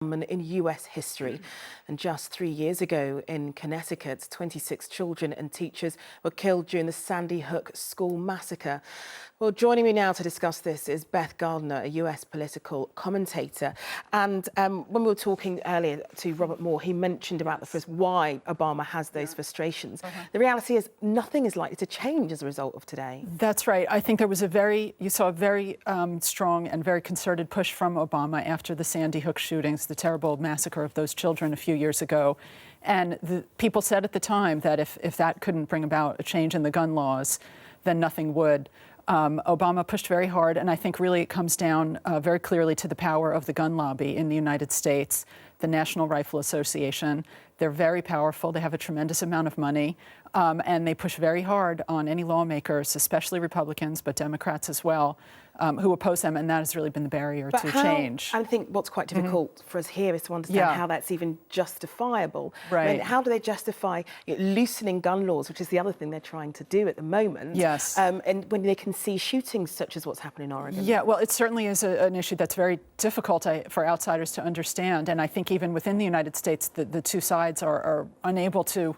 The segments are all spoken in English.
gunman in US history. And just 3 years ago in Connecticut, 26 children and teachers were killed during the Sandy Hook school massacre. Well, joining me now to discuss this is Beth Gardner, a US political commentator. And when we were talking earlier to Robert Moore, he mentioned about why Obama has those frustrations. The reality is nothing is likely to change as a result of today. That's right. I think there was you saw a very strong and very concerted push from Obama after the Sandy Hook shootings, the terrible massacre of those children a few years ago. And the people said at the time that if that couldn't bring about a change in the gun laws, then nothing would. Obama pushed very hard, and I think really it comes down very clearly to the power of the gun lobby in the United States, the National Rifle Association. They're very powerful. They have a tremendous amount of money, and they push very hard on any lawmakers, especially Republicans, but Democrats as well, who oppose them, and that has really been the barrier to change. I think what's quite difficult for us here is to understand how that's even justifiable. Right. I mean, how do they justify loosening gun laws, which is the other thing they're trying to do at the moment? Yes. And when they can see shootings such as what's happened in Oregon? Yeah, well, it certainly is an issue that's very difficult for outsiders to understand. And I think even within the United States, the two sides are unable to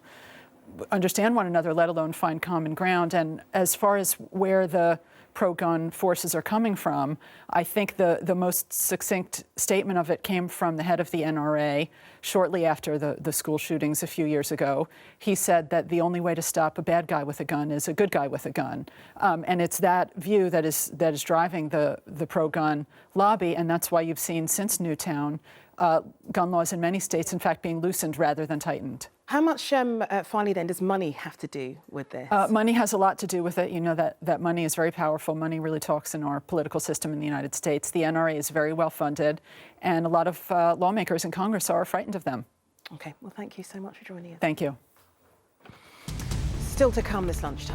understand one another, let alone find common ground. And as far as where the pro-gun forces are coming from, I think the most succinct statement of it came from the head of the NRA shortly after the school shootings a few years ago. He said that the only way to stop a bad guy with a gun is a good guy with a gun. And it's that view that is driving the pro-gun lobby, and that's why you've seen since Newtown gun laws in many states, in fact, being loosened rather than tightened. How much, finally then, does money have to do with this? Money has a lot to do with it. You know that money is very powerful. Money really talks in our political system in the United States. The NRA is very well funded, and a lot of lawmakers in Congress are frightened of them. Okay, well, thank you so much for joining us. Thank you. Still to come this lunchtime.